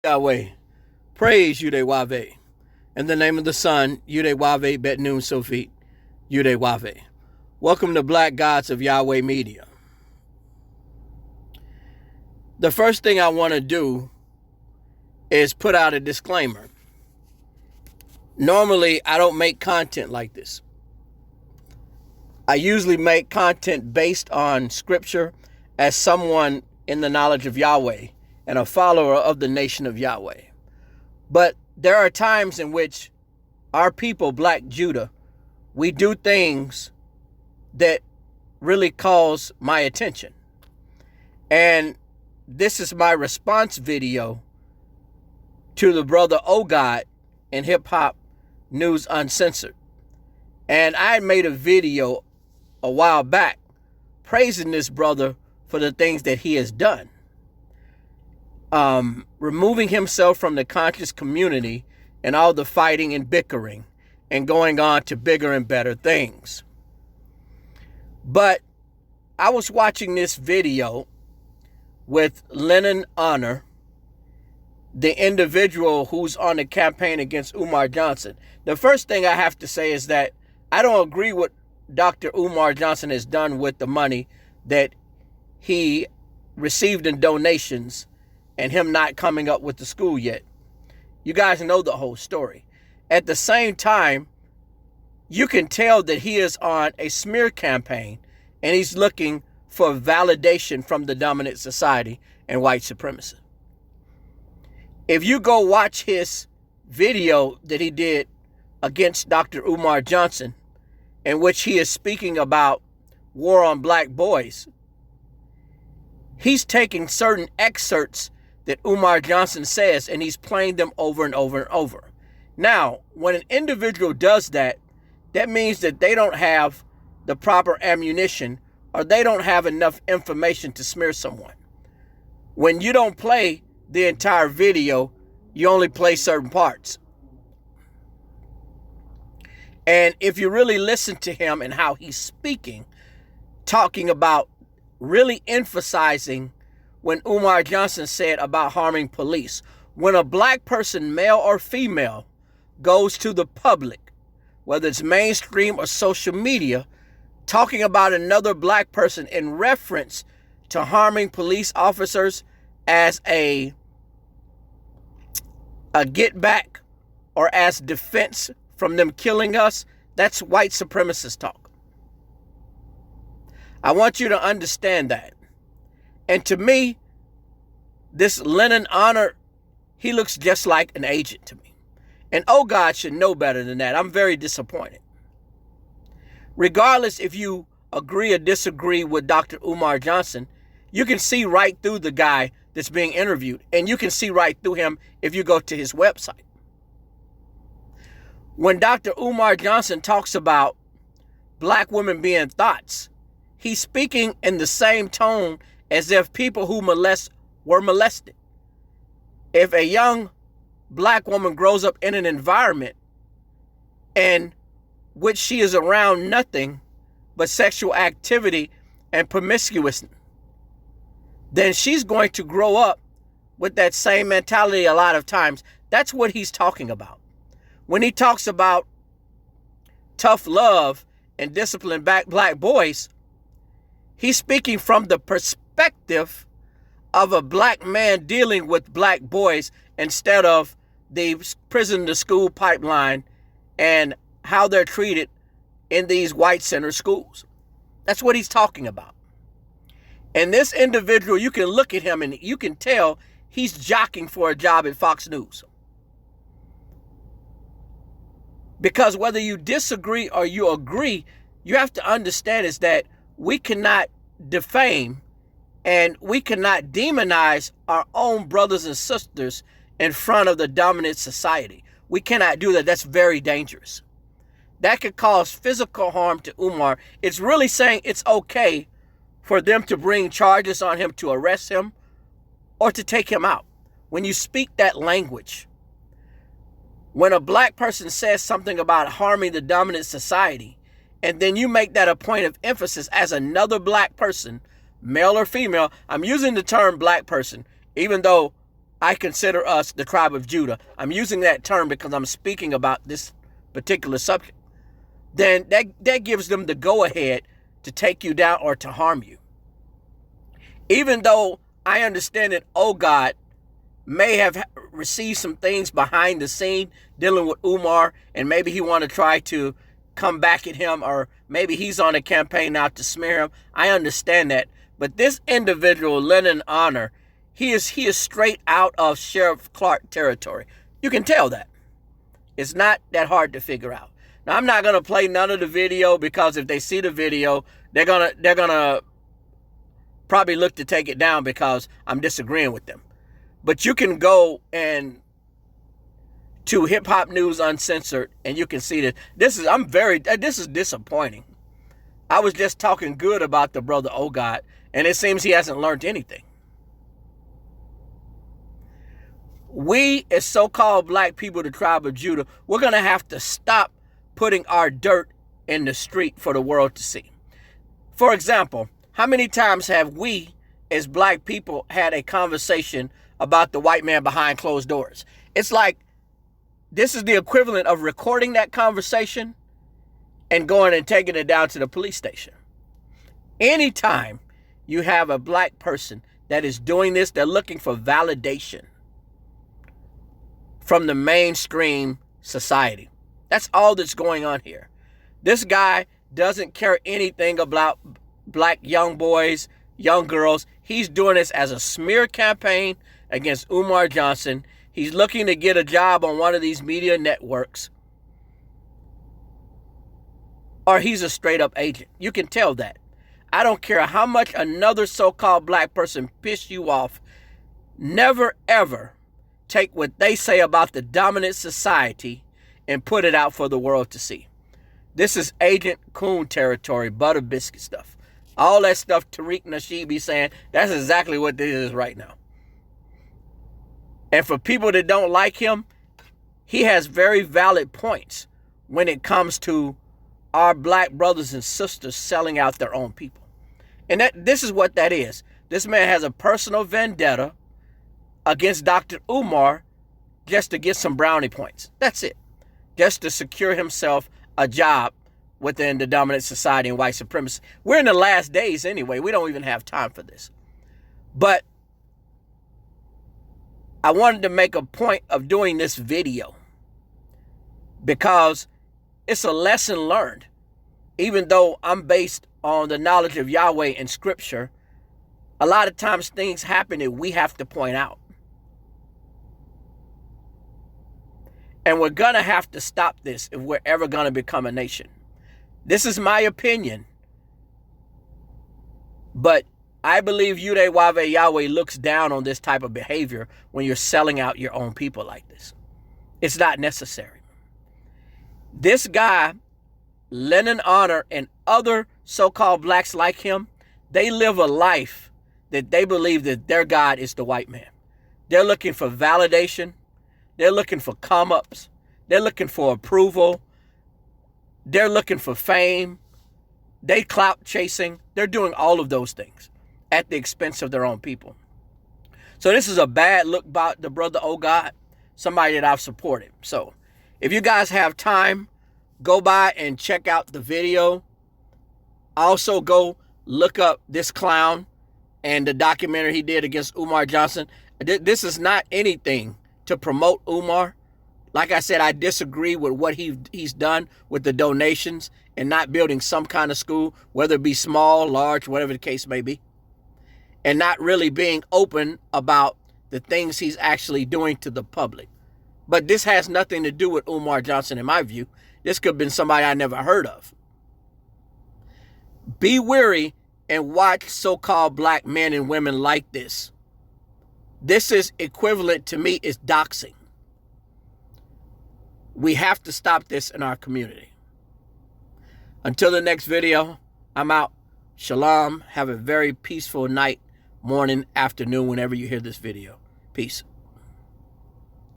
YAHWEH, praise YAHWEH. In the name of the Son, YAHWEH Bet Noon Sofit, YAHWEH. Welcome to Black Gods of Yahweh Media. The first thing I want to do is put out a disclaimer. Normally, I don't make content like this. I usually make content based on scripture as someone in the knowledge of Yahweh and a follower of the nation of Yahweh. But there are times in which our people, Black Judah, we do things that really calls my attention. And this is my response video to the brother O God in Hip Hop News Uncensored. And I made a video a while back praising this brother for the things that he has done. Removing himself from the conscious community and all the fighting and bickering and going on to bigger and better things. But I was watching this video with Lenon, the individual who's on the campaign against Umar Johnson. The first thing I have to say is that I don't agree with Dr. Umar Johnson has done with the money that he received in donations and him not coming up with the school yet. You guys know the whole story. At the same time, you can tell that he is on a smear campaign and he's looking for validation from the dominant society and white supremacy. If you go watch his video that he did against Dr. Umar Johnson, in which he is speaking about war on black boys, he's taking certain excerpts that Umar Johnson says and he's playing them over and over and over. Now, when an individual does that, that means that they don't have the proper ammunition or they don't have enough information to smear someone. When you don't play the entire video, you only play certain parts. And if you really listen to him and how he's speaking, talking about really emphasizing when Umar Johnson said about harming police, when a black person, male or female, goes to the public, whether it's mainstream or social media, talking about another black person in reference to harming police officers as a get back or as defense from them killing us, that's white supremacist talk. I want you to understand that. And to me, this Lenon Honor, he looks just like an agent to me. And oh God should know better than that. I'm very disappointed. Regardless if you agree or disagree with Dr. Umar Johnson, you can see right through the guy that's being interviewed. And you can see right through him if you go to his website. When Dr. Umar Johnson talks about black women being thoughts, he's speaking in the same tone as if people who were molested. If a young black woman grows up in an environment in which she is around nothing but sexual activity and promiscuousness, then she's going to grow up with that same mentality a lot of times. That's what he's talking about. When he talks about tough love and discipline back black boys, he's speaking from the perspective of a black man dealing with black boys instead of the prison to school pipeline and how they're treated in these white center schools. That's what he's talking about. And this individual, you can look at him and you can tell he's jockeying for a job at Fox News. Because whether you disagree or you agree, you have to understand is that we cannot defame and we cannot demonize our own brothers and sisters in front of the dominant society. We cannot do that. That's very dangerous. That could cause physical harm to Umar. It's really saying it's okay for them to bring charges on him, to arrest him, or to take him out. When you speak that language, when a black person says something about harming the dominant society, and then you make that a point of emphasis as another black person, male or female, I'm using the term black person, even though I consider us the tribe of Judah. I'm using that term because I'm speaking about this particular subject. Then that gives them the go-ahead to take you down or to harm you. Even though I understand that, oh God, may have received some things behind the scene dealing with Umar, and maybe he want to try to come back at him, or maybe he's on a campaign now to smear him. I understand that. But this individual, Lenon Honor, he is straight out of Sheriff Clark territory. You can tell that. It's not that hard to figure out. Now, I'm not going to play none of the video, because if they see the video, they're gonna probably look to take it down because I'm disagreeing with them. But you can go and to Hip Hop News Uncensored, and you can see that this is disappointing. I was just talking good about the brother, oh God, and it seems he hasn't learned anything. We, as so-called black people, the tribe of Judah, we're going to have to stop putting our dirt in the street for the world to see. For example, how many times have we, as black people, had a conversation about the white man behind closed doors? It's like this is the equivalent of recording that conversation and going and taking it down to the police station. Anytime you have a black person that is doing this, they're looking for validation from the mainstream society. That's all that's going on here. This guy doesn't care anything about black young boys, young girls. He's doing this as a smear campaign against Umar Johnson. He's looking to get a job on one of these media networks. Or he's a straight up agent. You can tell that. I don't care how much another so-called black person piss you off. Never ever take what they say about the dominant society and put it out for the world to see. This is Agent Coon territory, butter biscuit stuff. All that stuff Tariq Nasheed be saying, that's exactly what this is right now. And for people that don't like him, he has very valid points when it comes to our black brothers and sisters selling out their own people. And this is what that is. This man has a personal vendetta against Dr. Umar just to get some brownie points. That's it. Just to secure himself a job within the dominant society and white supremacy. We're in the last days anyway. We don't even have time for this. But I wanted to make a point of doing this video because it's a lesson learned. Even though I'm based on the knowledge of Yahweh and scripture, a lot of times things happen that we have to point out. And we're going to have to stop this if we're ever going to become a nation. This is my opinion. But I believe YAHWEH Yahweh looks down on this type of behavior when you're selling out your own people like this. It's not necessary. This guy, Lenon Honor, and other so-called blacks like him, they live a life that they believe that their God is the white man. They're looking for validation. They're looking for come-ups. They're looking for approval. They're looking for fame. They clout chasing. They're doing all of those things at the expense of their own people. So this is a bad look about the brother, oh God, somebody that I've supported. So if you guys have time, go by and check out the video. Also go look up this clown and the documentary he did against Umar Johnson. This is not anything to promote Umar. Like I said, I disagree with what he's done with the donations and not building some kind of school, whether it be small, large, whatever the case may be, and not really being open about the things he's actually doing to the public. But this has nothing to do with Umar Johnson, in my view. This could have been somebody I never heard of. Be wary and watch so-called black men and women like this. This is equivalent to me is doxing. We have to stop this in our community. Until the next video, I'm out. Shalom. Have a very peaceful night, morning, afternoon, whenever you hear this video. Peace.